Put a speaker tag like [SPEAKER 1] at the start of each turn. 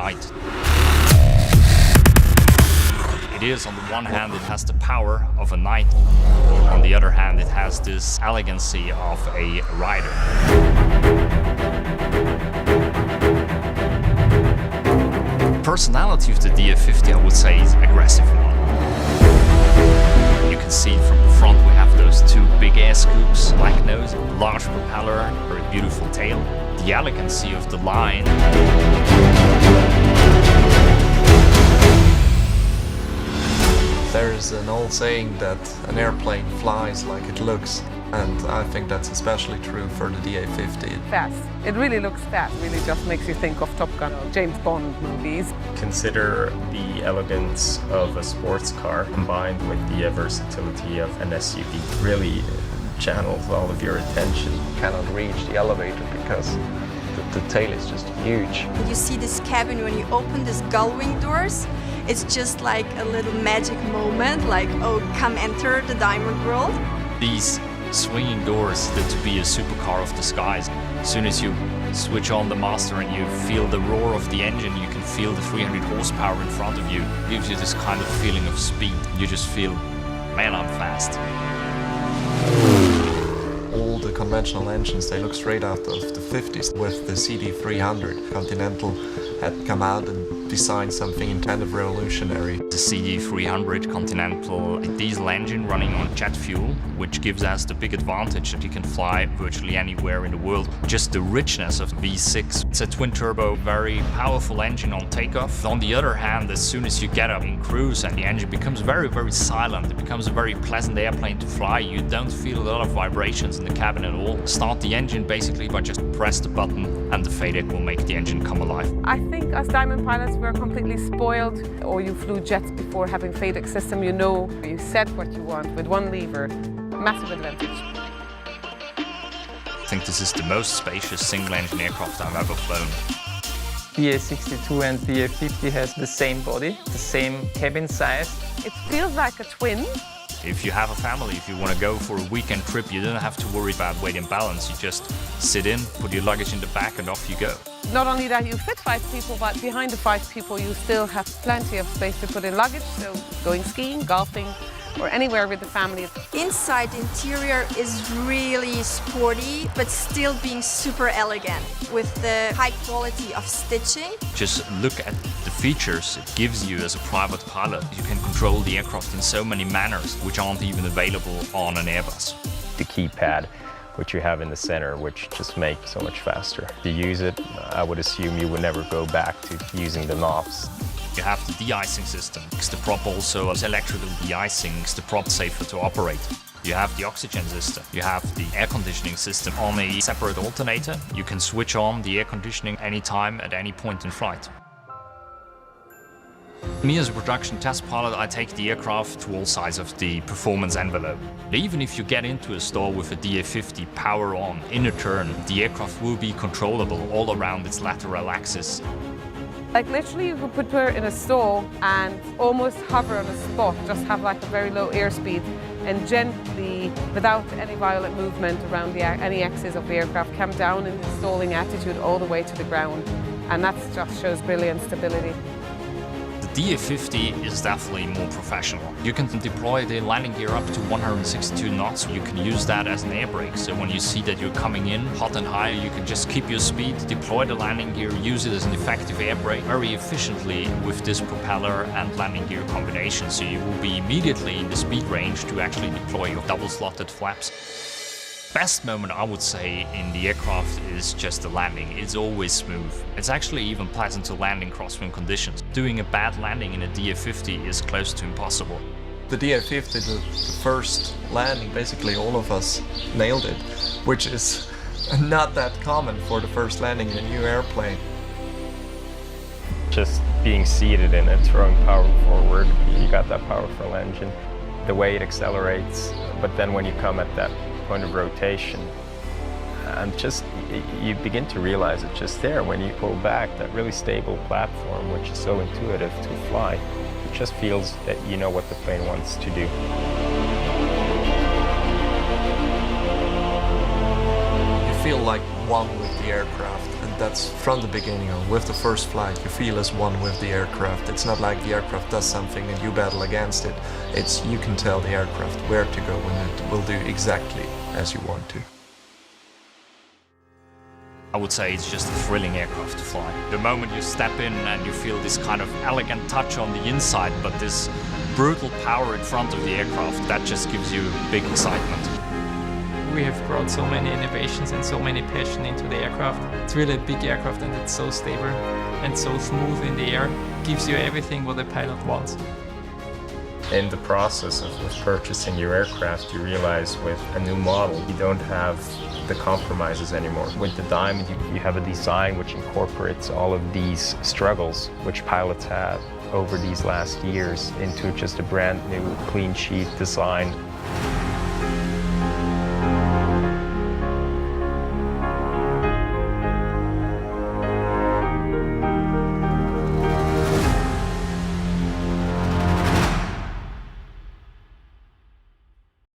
[SPEAKER 1] night. It is, on the one hand, it has the power of a knight. On the other hand, it has this elegancy of a rider. The personality of the DA50, I would say, is aggressive one. You can see from the front we have those two big air scoops, black nose, large propeller, very beautiful tail. The elegancy of the line.
[SPEAKER 2] There's an old saying that an airplane flies like it looks, and I think that's especially true for the DA50.
[SPEAKER 3] Fast. It really looks fast. It really just makes you think of Top Gun or James Bond movies.
[SPEAKER 4] Consider the elegance of a sports car combined with the versatility of an SUV. Really channels all of your attention.
[SPEAKER 2] You cannot reach the elevator because the tail is just huge.
[SPEAKER 5] You see this cabin when you open these gull-wing doors. It's just like a little magic moment, like, oh, come enter the Diamond world.
[SPEAKER 1] These swinging doors that to be a supercar of the skies. As soon as you switch on the master and you feel the roar of the engine, you can feel the 300 horsepower in front of you. It gives you this kind of feeling of speed. You just feel, man, I'm fast.
[SPEAKER 2] All the conventional engines, they look straight out of the 50s. With the CD-300, Continental had come out and designed something kind of revolutionary.
[SPEAKER 1] The CD-300 Continental diesel engine running on jet fuel, which gives us the big advantage that you can fly virtually anywhere in the world. Just the richness of V6. It's a twin-turbo, very powerful engine on takeoff. On the other hand, as soon as you get up in cruise and the engine becomes very, very silent, it becomes a very pleasant airplane to fly. You don't feel a lot of vibrations in the cabin at all. Start the engine basically by just press the button and the FADEC will make the engine come alive.
[SPEAKER 3] I think as Diamond pilots we're completely spoiled, or you flew jets before having FADEC system, you know, you set what you want with one lever. Massive advantage.
[SPEAKER 1] I think this is the most spacious single-engine aircraft I've ever flown.
[SPEAKER 6] DA62 and DA50 has the same body, the same cabin size.
[SPEAKER 3] It feels like a twin.
[SPEAKER 1] If you have a family, if you want to go for a weekend trip, you don't have to worry about weight and balance. You just sit in, put your luggage in the back and off you go.
[SPEAKER 3] Not only that you fit 5 people, but behind the 5 people you still have plenty of space to put in luggage. So going skiing, golfing, or anywhere with the family.
[SPEAKER 5] Inside, the interior is really sporty, but still being super elegant with the high quality of stitching.
[SPEAKER 1] Just look at the features it gives you as a private pilot. You can control the aircraft in so many manners which aren't even available on an Airbus.
[SPEAKER 4] The keypad, which you have in the center, which just makes so much faster. To use it, I would assume you would never go back to using the knobs.
[SPEAKER 1] You have the de-icing system. The prop also is electrical de-icing, makes the prop safer to operate. You have the oxygen system. You have the air conditioning system on a separate alternator. You can switch on the air conditioning anytime at any point in flight. Me as a production test pilot, I take the aircraft to all sides of the performance envelope. Even if you get into a stall with a DA50 power on in a turn, the aircraft will be controllable all around its lateral axis.
[SPEAKER 3] Like literally you could put her in a stall and almost hover on a spot, just have like a very low airspeed and gently, without any violent movement around any axis of the aircraft, come down in the stalling attitude all the way to the ground. And that just shows brilliant stability.
[SPEAKER 1] The DA50 is definitely more professional. You can deploy the landing gear up to 162 knots. You can use that as an air brake. So when you see that you're coming in hot and high, you can just keep your speed, deploy the landing gear, use it as an effective air brake very efficiently with this propeller and landing gear combination. So you will be immediately in the speed range to actually deploy your double-slotted flaps. Best moment I would say in the aircraft is just the landing. It's always smooth. It's actually even pleasant to land in crosswind conditions. Doing a bad landing in a DA50 is close to impossible.
[SPEAKER 2] The DA50, the first landing, basically all of us nailed it, which is not that common for the first landing in a new airplane.
[SPEAKER 4] Just being seated in it, throwing power forward, you got that powerful engine. The way it accelerates, but then when you come at that point of rotation, and just you begin to realize it's just there when you pull back, that really stable platform which is so intuitive to fly. It just feels that you know what the plane wants to do.
[SPEAKER 2] You feel like one with the aircraft, and that's from the beginning on. With the first flight, you feel as one with the aircraft. It's not like the aircraft does something and you battle against it. It's you can tell the aircraft where to go and it will do exactly as you want to.
[SPEAKER 1] I would say it's just a thrilling aircraft to fly. The moment you step in and you feel this kind of elegant touch on the inside, but this brutal power in front of the aircraft, that just gives you big excitement.
[SPEAKER 6] We have brought so many innovations and so many passion into the aircraft. It's really a big aircraft and it's so stable and so smooth in the air. It gives you everything what a pilot wants.
[SPEAKER 4] In the process of purchasing your aircraft, you realize with a new model, you don't have the compromises anymore. With the Diamond, you have a design which incorporates all of these struggles which pilots had over these last years into just a brand new clean sheet design.